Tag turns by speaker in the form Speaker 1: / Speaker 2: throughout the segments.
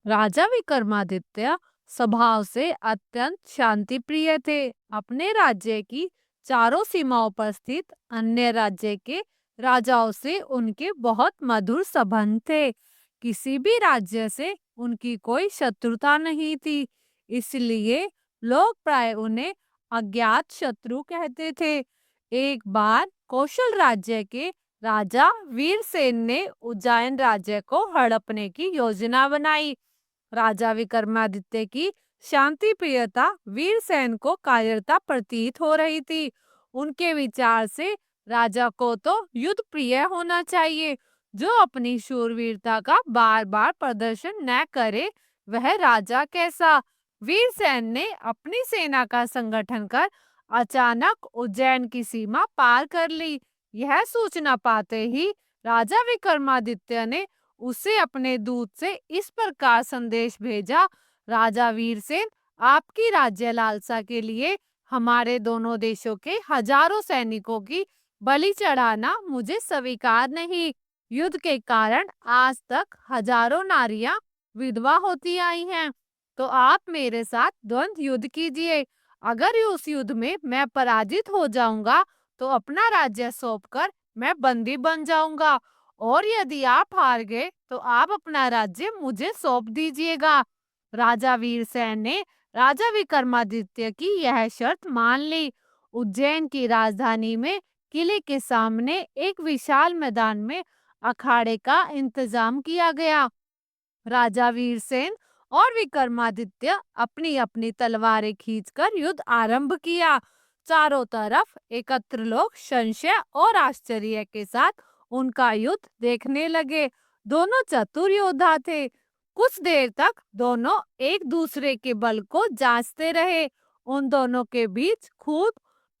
Speaker 1: राजा विक्रमादित्य स्वभाव से अत्यंत शांति प्रिय थे। अपने राज्य की चारों सीमाओं पर स्थित अन्य राज्य के राजाओं से उनके बहुत मधुर संबंध थे। किसी भी राज्य से उनकी कोई शत्रुता नहीं थी। इसलिए लोग प्राय उन्हें अज्ञात शत्रु कहते थे। एक बार कौशल राज्य के राजा वीरसेन ने उज्जैन राज्य को हड़पने की योजना बनाई। राजा विक्रमादित्य की शांति प्रियता वीरसेन को कायरता प्रतीत हो रही थी। उनके विचार से राजा को तो युद्ध प्रिय होना चाहिए। जो अपनी शूरवीरता का बार बार प्रदर्शन न करे वह राजा कैसा। वीरसेन ने अपनी सेना का संगठन कर अचानक उज्जैन की सीमा पार कर ली। यह सूचना पाते ही राजा विक्रमादित्य ने उसे अपने दूत से इस प्रकार संदेश भेजा। राजा वीरसेन, आपकी राज्य लालसा के लिए हमारे दोनों देशों के हजारों सैनिकों की बलि चढ़ाना मुझे स्वीकार नहीं। युद्ध के कारण आज तक हजारों नारियां विधवा होती आई हैं। तो आप मेरे साथ द्वंद्व युद्ध कीजिए। अगर उस युद्ध में मैं पराजित हो जाऊंगा तो अपना राज्य सौंपकर मैं बंदी बन जाऊंगा, और यदि आप हार गए तो आप अपना राज्य मुझे सौंप दीजिएगा। राजा वीरसेन ने राजा विक्रमादित्य की यह शर्त मान ली। उज्जैन की राजधानी में किले के सामने एक विशाल मैदान में अखाड़े का इंतजाम किया गया। राजा वीरसेन और विक्रमादित्य अपनी अपनी तलवारें खींचकर युद्ध आरंभ किया। चारों तरफ एकत्र लोग संशय और आश्चर्य के साथ उनका युद्ध देखने लगे। दोनों चतुर योद्धा थे। कुछ देर तक दोनों एक दूसरे के बल को जांचते रहे। उन दोनों के बीच खूब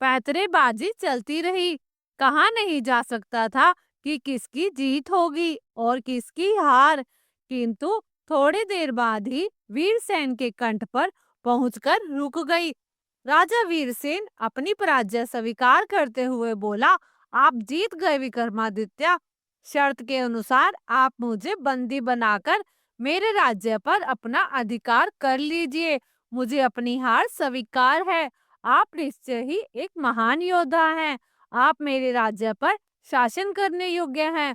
Speaker 1: पैंतरेबाजी चलती रही। कहा नहीं जा सकता था कि किसकी जीत होगी और किसकी हार। किंतु थोड़ी देर बाद ही वीरसेन के कंठ पर पहुंचकर रुक गई। राजा वीरसेन अपनी पराजय स्वीकार करते हुए बोला, आप जीत गए विक्रमादित्य। शर्त के अनुसार आप मुझे बंदी बनाकर मेरे राज्य पर अपना अधिकार कर लीजिए। मुझे अपनी हार स्वीकार है। आप निश्चय ही एक महान योद्धा हैं। आप मेरे राज्य पर शासन करने योग्य हैं।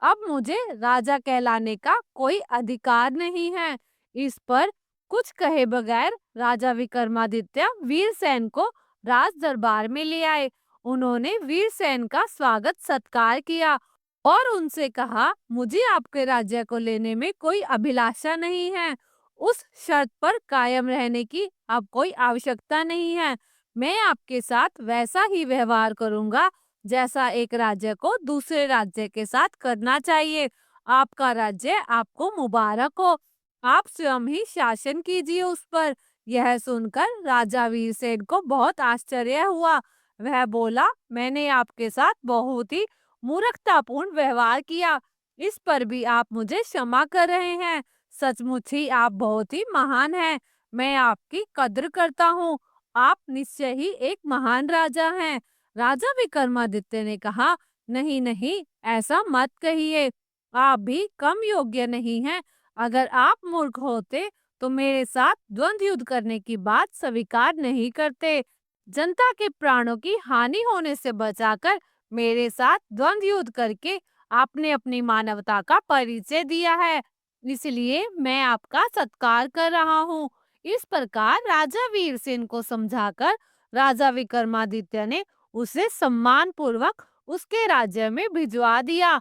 Speaker 1: अब मुझे राजा कहलाने का कोई अधिकार नहीं है। इस पर कुछ कहे बगैर राजा विक्रमादित्य वीरसेन को राज दरबार में ले आए। उन्होंने वीरसेन का स्वागत सत्कार किया और उनसे कहा, मुझे आपके राज्य को लेने में कोई अभिलाषा नहीं है। उस शर्त पर कायम रहने की अब कोई आवश्यकता नहीं है। मैं आपके साथ वैसा ही व्यवहार करूंगा जैसा एक राज्य को दूसरे राज्य के साथ करना चाहिए। आपका राज्य आपको मुबारक हो। आप स्वयं ही शासन कीजिए उस पर। यह सुनकर राजा वीरसेन को बहुत आश्चर्य हुआ। वह बोला, मैंने आपके साथ बहुत ही मूर्खतापूर्ण व्यवहार किया। इस पर भी आप मुझे क्षमा कर रहे हैं। सचमुच ही आप बहुत ही महान हैं। मैं आपकी कद्र करता हूँ। आप निश्चय ही एक महान राजा हैं। राजा विक्रमादित्य ने कहा, नहीं नहीं, ऐसा मत कहिए। आप भी कम योग्य नहीं हैं। अगर आप मूर्ख होते तो मेरे साथ द्वंद्व युद्ध करने की बात स्वीकार नहीं करते। जनता के प्राणों की हानि होने से बचाकर मेरे साथ द्वंद्व युद्ध करके आपने अपनी मानवता का परिचय दिया है। इसलिए मैं आपका सत्कार कर रहा हूँ। इस प्रकार राजा वीरसेन को समझाकर राजा विक्रमादित्य ने उसे सम्मान पूर्वक उसके राज्य में भिजवा दिया।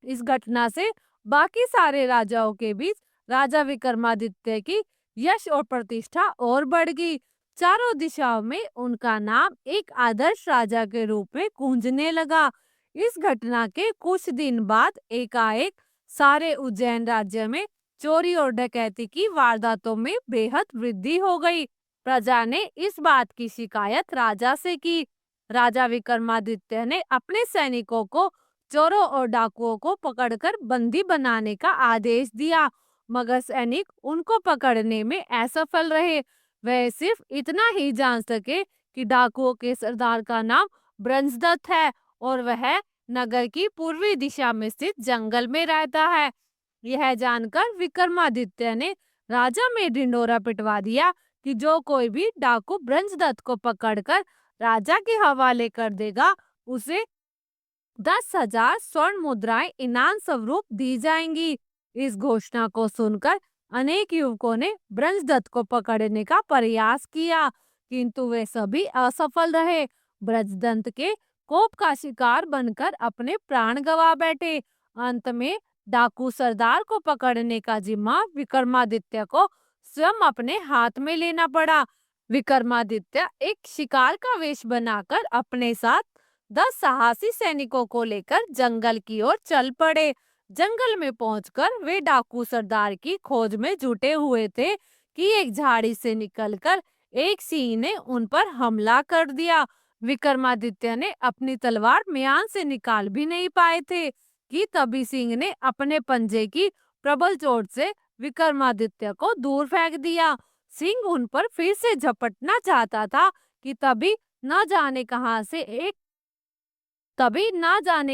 Speaker 1: इस घटना से बाकी सारे राजाओं के बीच राजा विक्रमादित्य की यश और प्रतिष्ठा और बढ़ गई। चारों दिशाओं में उनका नाम एक आदर्श राजा के रूप में गूंजने लगा। इस घटना के कुछ दिन बाद एकाएक सारे उज्जैन राज्य में चोरी और डकैती की वारदातों में बेहद वृद्धि हो गई। प्रजा ने इस बात की शिकायत राजा से की। राजा विक्रमादित्य ने अपने सैनिकों को चोरों और डाकुओं को पकड़कर बंदी बनाने का आदेश दिया, मगर सैनिक उनको पकड़ने में असफल रहे। वह सिर्फ इतना ही जान सके कि डाकुओं के सरदार का नाम ब्रंजदत्त है और वह नगर की पूर्वी दिशा में स्थित जंगल में रहता है। यह जानकर विक्रमादित्य ने राजा में ढिंढोरा पिटवा दिया कि जो कोई भी डाकू ब्रंजदत्त को पकड़कर राजा के हवाले कर देगा, उसे 10,000 स्वर्ण मुद्राएं इनाम स्वरूप दी जाएंगी। इस घोषणा को सुनकर अनेक युवकों ने ब्रजदत्त को पकड़ने का प्रयास किया, किंतु वे सभी असफल रहे। ब्रजदत्त के कोप का शिकार बनकर अपने प्राण गंवा बैठे। अंत में डाकू सरदार को पकड़ने का जिम्मा विक्रमादित्य को स्वयं अपने हाथ में लेना पड़ा। विक्रमादित्य एक शिकार का वेश बनाकर अपने साथ 10 साहसी सैनिकों को लेकर जंगल की ओर चल पड़े। जंगल में पहुंचकर वे डाकू सरदार की खोज में जुटे हुए थे कि एक झाड़ी से निकलकर एक सिंह ने उन पर हमला कर दिया। विक्रमादित्य ने अपनी तलवार म्यान से निकाल भी नहीं पाए थे कि तभी सिंह ने अपने पंजे की प्रबल चोट से विक्रमादित्य को दूर फेंक दिया। सिंह उन पर फिर से झपटना चाहता था कि तभी ना जाने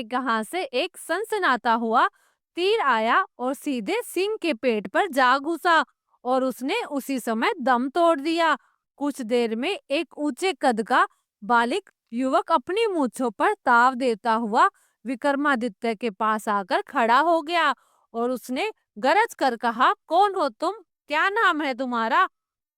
Speaker 1: कहां से एक सनसनाता हुआ तीर आया और सीधे सिंह के पेट पर जा घुसा और उसने उसी समय दम तोड़ दिया। कुछ देर में एक ऊंचे कद का बालिक युवक अपनी मूंछों पर ताव देता हुआ विक्रमादित्य के पास आकर खड़ा हो गया और उसने गरज कर कहा, कौन हो तुम? क्या नाम है तुम्हारा?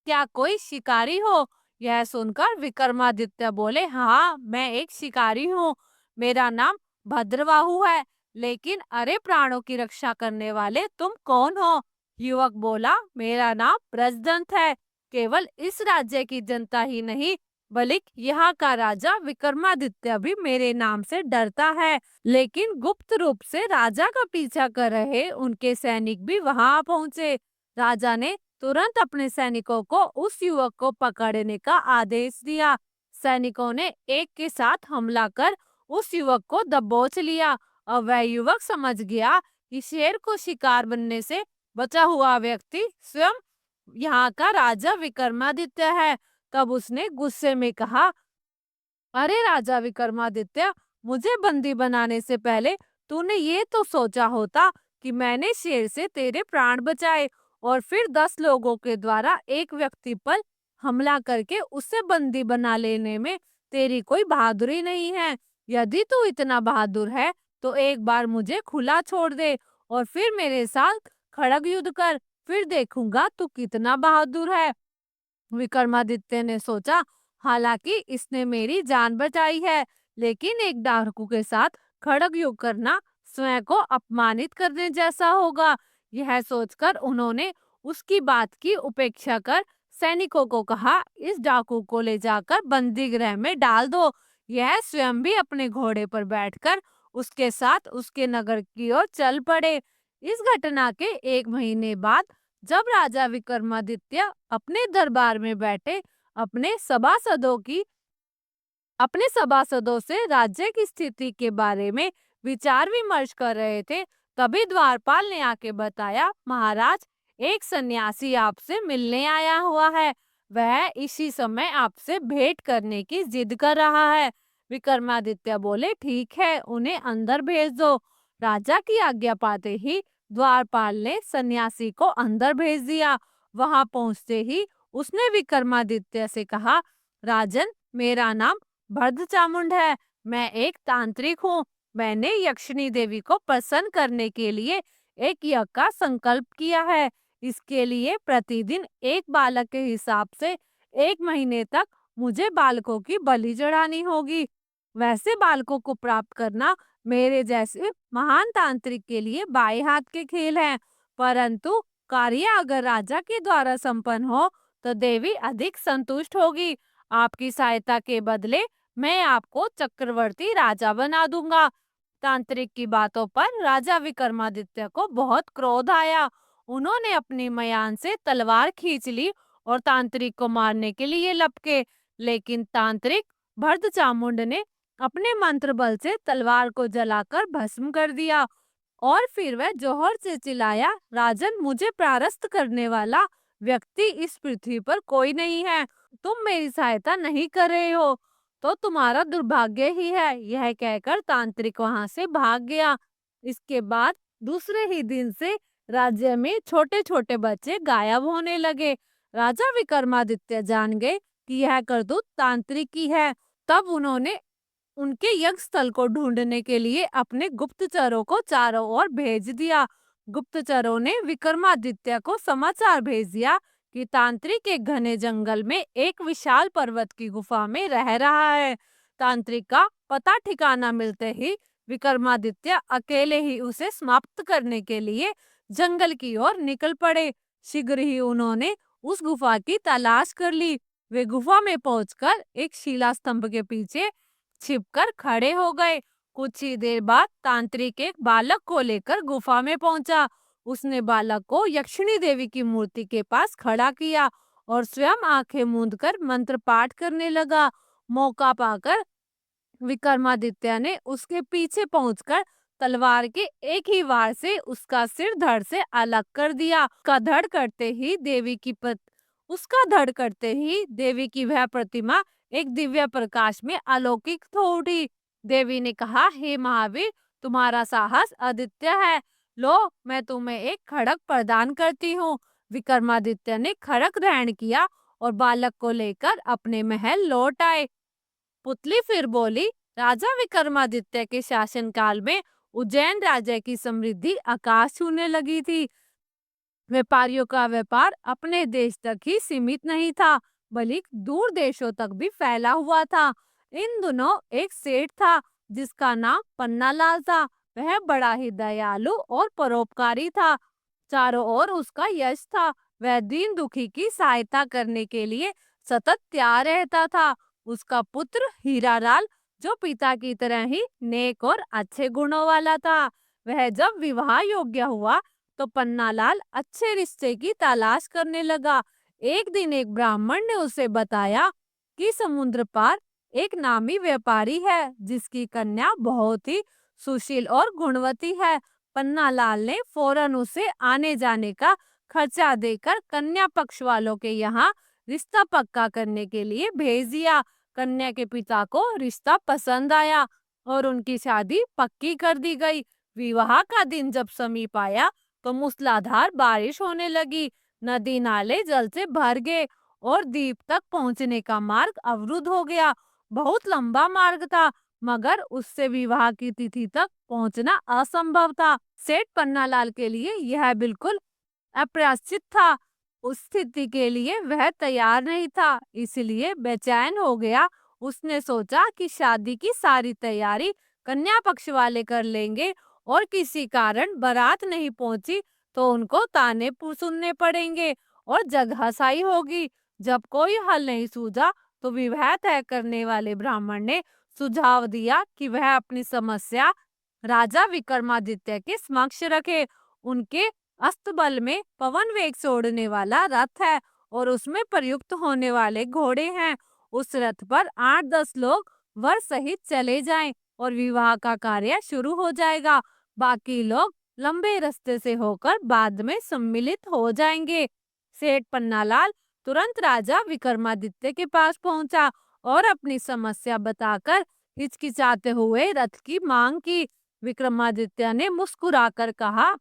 Speaker 1: क्या कोई शिकारी हो? यह सुनकर विक्रमादित्य बोले, हाँ, मैं एक शिकारी हूँ। मेरा नाम भद्रबाहु है। लेकिन अरे प्राणों की रक्षा करने वाले तुम कौन हो? युवक बोला, मेरा नाम ब्रजदंत है। केवल इस राज्य की जनता ही नहीं, बल्कि यहाँ का राजा विक्रमादित्य भी मेरे नाम से डरता है। लेकिन गुप्त रूप से राजा का पीछा कर रहे उनके सैनिक भी वहां पहुंचे। राजा ने तुरंत अपने सैनिकों को उस युवक को पकड़ने का आदेश दिया। सैनिकों ने एक के साथ हमला कर उस युवक को दबोच लिया। अब वह युवक समझ गया कि शेर को शिकार बनने से बचा हुआ व्यक्ति स्वयं यहाँ का राजा विक्रमादित्य है। तब उसने गुस्से में कहा, अरे राजा विक्रमादित्य, मुझे बंदी बनाने से पहले तूने ये तो सोचा होता कि मैंने शेर से तेरे प्राण बचाए और फिर 10 लोगों के द्वारा एक व्यक्ति पर हमला करके उसे बंदी बना लेने में तेरी कोई बहादुरी नहीं है। यदि तू इतना बहादुर है तो एक बार मुझे खुला छोड़ दे और फिर मेरे साथ खड़ग युद्ध कर, फिर देखूंगा तू कितना बहादुर है। विक्रमादित्य ने सोचा, हालांकि इसने मेरी जान बचाई है, लेकिन एक डाकू के साथ खड़ग युद्ध करना स्वयं को अपमानित करने जैसा होगा। यह सोचकर उन्होंने उसकी बात की उपेक्षा कर सैनिकों को कहा, इस डाकू को ले जाकर बंदी गृह में डाल दो। यह स्वयं भी अपने घोड़े पर बैठकर उसके साथ उसके नगर की ओर चल पड़े। इस घटना के 1 महीने बाद जब राजा विक्रमादित्य अपने दरबार में बैठे अपने सभासदों से राज्य की स्थिति के बारे में विचार विमर्श कर रहे थे, तभी द्वारपाल ने आके बताया, महाराज, एक सन्यासी आपसे मिलने आया हुआ है। वह इसी समय आपसे भेंट करने की जिद कर रहा है। विक्रमादित्य बोले, ठीक है, उन्हें अंदर भेज दो। राजा की आज्ञा पाते ही द्वारपाल ने सन्यासी को अंदर भेज दिया। वहां पहुंचते ही उसने विक्रमादित्य से कहा, राजन, मेरा नाम भरतचामुंड है। मैं एक तांत्रिक हूँ। मैंने यक्षिणी देवी को प्रसन्न करने के लिए एक यज्ञ का संकल्प किया है। इसके लिए प्रतिदिन एक बालक के हिसाब से 1 महीने तक मुझे बालकों की बलि चढ़ानी होगी। वैसे बालकों को प्राप्त करना मेरे जैसे महान तांत्रिक के लिए बाएं हाथ के खेल हैं, परंतु कार्य अगर राजा के द्वारा संपन्न हो तो देवी अधिक संतुष्ट होगी। आपकी सहायता के बदले मैं आपको चक्रवर्ती राजा बना दूंगा। तांत्रिक की बातों पर राजा विक्रमादित्य को बहुत क्रोध आया। उन्होंने अपनी मयान से तलवार खींच ली और तांत्रिक को मारने के लिए लपके, लेकिन तांत्रिक भरतचामुंड ने अपने मंत्र बल से तलवार को जलाकर भस्म कर दिया और फिर वह जोहर से चिल्लाया, राजन, मुझे परास्त करने वाला व्यक्ति इस पृथ्वी पर कोई नहीं है। तुम मेरी सहायता नहीं कर रहे हो तो तुम्हारा दुर्भाग्य ही है। यह कहकर तांत्रिक वहां से भाग गया। इसके बाद दूसरे ही दिन से राज्य में छोटे छोटे बच्चे गायब होने लगे। राजा विक्रमादित्य जान गए कि यह करतूत तांत्रिक की है। तब उन्होंने उनके यज्ञ स्थल को ढूंढने के लिए अपने गुप्तचरों को चारों ओर भेज दिया। गुप्तचरों ने विक्रमादित्य को समाचार भेज दिया कि तांत्रिक एक घने जंगल में एक विशाल पर्वत की गुफा में रह रहा है। तांत्रिक का पता ठिकाना मिलते ही विक्रमादित्य अकेले ही उसे समाप्त करने के लिए जंगल की ओर निकल पड़े। शीघ्र ही उन्होंने उस गुफा की तलाश कर ली। वे गुफा में पहुंचकर एक शिला स्तंभ के पीछे छिपकर खड़े हो गए। कुछ ही देर बाद तांत्रिक एक बालक को लेकर गुफा में पहुंचा। उसने बालक को यक्षिणी देवी की मूर्ति के पास खड़ा किया और स्वयं आंखें मूंदकर मंत्र पाठ करने लगा। मौका पाकर विक्रमादित्य ने उसके पीछे पहुंचकर तलवार के एक ही वार से उसका सिर धड़ से अलग कर दिया। उसका धड़ करते ही देवी की वह प्रतिमा एक दिव्य प्रकाश में अलौकिक हो उठी। देवी ने कहा, हे महावीर, तुम्हारा साहस अद्वितीय है। लो, मैं तुम्हें एक खड़ग प्रदान करती हूँ। विक्रमादित्य ने खड़ग ग्रहण किया और बालक को लेकर अपने महल लौट आए। पुतली फिर बोली, राजा विक्रमादित्य के शासनकाल में उज्जैन राज्य की समृद्धि आकाश छूने लगी थी। व्यापारियों का व्यापार अपने देश तक ही सीमित नहीं था, बल्कि दूर देशों तक भी फैला हुआ था। इन दिनों एक सेठ था जिसका नाम पन्नालाल था। वह बड़ा ही दयालु और परोपकारी था। चारों ओर उसका यश था। वह दीन दुखी की सहायता करने के लिए सतत तैयार रहता था। उसका पुत्र हीरालाल, जो पिता की तरह ही नेक और अच्छे गुणों वाला था, वह जब विवाह योग्य हुआ तो पन्नालाल अच्छे रिश्ते की तलाश करने लगा। एक दिन एक ब्राह्मण ने उसे बताया कि समुद्र पार एक नामी व्यापारी है जिसकी कन्या बहुत ही सुशील और गुणवती है। पन्नालाल ने फौरन उसे आने जाने का खर्चा देकर कन्या पक्ष वालों के यहाँ रिश्ता पक्का करने के लिए भेज दिया। कन्या के पिता को रिश्ता पसंद आया और उनकी शादी पक्की कर दी गई। विवाह का दिन जब समीप आया तो मूसलाधार बारिश होने लगी। नदी नाले जल से भर गए और द्वीप तक पहुंचने का मार्ग अवरुद्ध हो गया। बहुत लंबा मार्ग था, मगर उससे विवाह की तिथि तक पहुंचना असंभव था। सेठ पन्नालाल के लिए यह बिल्कुल अप्रत्याशित था। उस स्थिति के लिए वह तैयार नहीं था, इसलिए बेचैन हो गया। उसने सोचा कि शादी की सारी तैयारी कन्या पक्ष वाले कर लेंगे और किसी कारण बारात नहीं पहुंची तो उनको ताने सुनने पड़ेंगे और जगहसाई होगी। जब कोई हल नहीं सूझा तो विवाह तय करने वाले ब्राह्मण ने सुझाव दिया कि वह अपनी समस्या राजा विक्रमादित्य के समक्ष रखे। उनके अस्तबल में पवन वेग से उड़ने वाला रथ है और उसमें प्रयुक्त होने वाले घोड़े हैं। उस रथ पर 8-10 लोग वर सहित चले जाएं और विवाह का कार्य शुरू हो जाएगा। बाकी लोग लंबे रास्ते से होकर बाद में सम्मिलित हो जाएंगे। सेठ पन्नालाल तुरंत राजा विक्रमादित्य के पास पहुंचा और अपनी समस्या बताकर हिचकिचाते हुए रथ की मांग की। विक्रमादित्य ने मुस्कुराकर कहा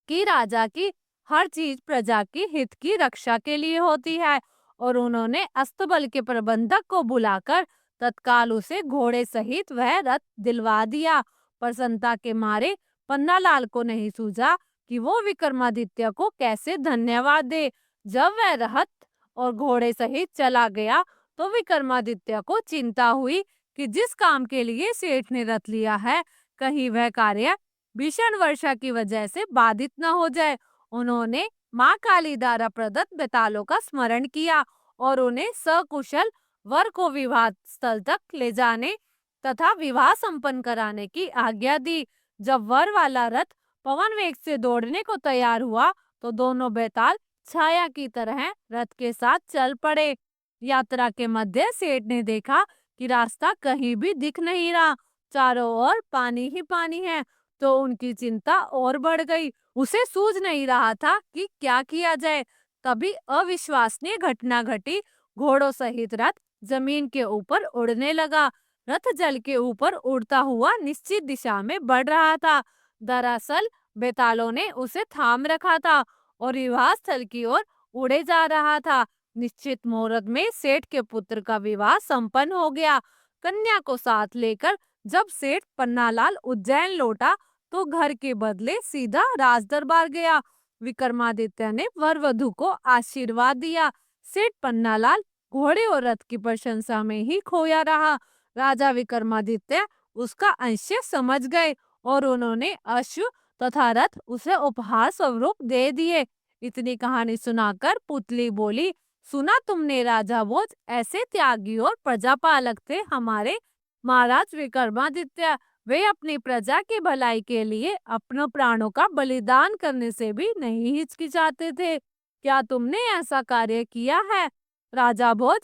Speaker 1: कि राजा की हर चीज प्रजा की हित की रक्षा के लिए होती है और उन्होंने अस्तबल के प्रबंधक को बुलाकर तत्काल उसे घोड़े सहित वह रथ दिलवा दिया। प्रसन्नता के मारे पन्नालाल को नहीं सूझा कि वो विक्रमादित्य को कैसे धन्यवाद दे। जब वह रथ और घोड़े सहित चला गया तो विक्रमादित्य को चिंता हुई कि जिस काम के लिए सेठ ने रथ लिया है, कहीं वह कार्य भीषण वर्षा की वजह से बाधित न हो जाए। उन्होंने माँ काली द्वारा प्रदत्त बेतालों का स्मरण किया और उन्हें सकुशल वर को विवाह स्थल तक ले जाने तथा विवाह संपन्न कराने की आज्ञा दी। जब वर वाला रथ पवन वेग से दौड़ने को तैयार हुआ तो दोनों बेताल छाया की तरह रथ के साथ चल पड़े। यात्रा के मध्य सेठ ने देखा कि रास्ता कहीं भी दिख नहीं रहा, चारों ओर पानी ही पानी है। तो उनकी चिंता और बढ़ गई। उसे सूझ नहीं रहा था कि क्या किया जाए। तभी अविश्वसनीय घटना घटी। घोड़ों सहित रथ जमीन के ऊपर उड़ने लगा। रथ जल के ऊपर उड़ता हुआ निश्चित दिशा में बढ़ रहा था। दरअसल बेतालों ने उसे थाम रखा था और विवाह स्थल की ओर उड़े जा रहा था। निश्चित मुहूर्त में सेठ के पुत्र का विवाह संपन्न हो गया। कन्या को साथ लेकर जब सेठ पन्नालाल उज्जैन लौटा तो घर के बदले सीधा राज दरबार गया। विक्रमादित्य ने वर वधु को आशीर्वाद दिया। सेठ पन्नालाल घोड़े और रथ की प्रशंसा में ही खोया रहा। राजा विक्रमादित्य उसका अंश समझ गए और उन्होंने अश्व तथा रथ उसे उपहार स्वरूप दे दिए। इतनी कहानी सुनाकर पुतली बोली, सुना तुमने राजा भोज, ऐसे त्यागी और प्रजापालक थे हमारे महाराज विक्रमादित्य। वे अपनी प्रजा की भलाई के लिए अपनों प्राणों का बलिदान करने से भी नहीं हिचकिचाते थे। क्या तुमने ऐसा कार्य किया है राजा भोज?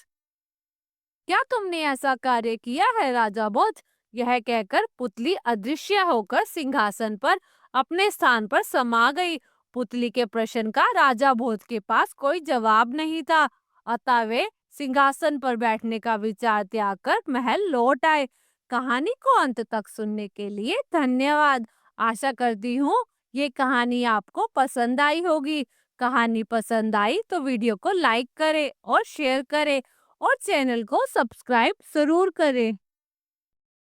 Speaker 1: क्या तुमने ऐसा कार्य किया है राजा भोज? यह कहकर पुतली अदृश्य होकर सिंहासन पर अपने स्थान पर समा गई। पुतली के प्रश्न का राजा भोज के पास कोई जवाब नहीं था, अतः वे सिंहासन पर बैठने का विचार त्याग कर महल लौट आए। कहानी को अंत तक सुनने के लिए धन्यवाद। आशा करती हूँ ये कहानी आपको पसंद आई होगी। कहानी पसंद आई तो वीडियो को लाइक करें और शेयर करें और चैनल को सब्सक्राइब जरूर करें।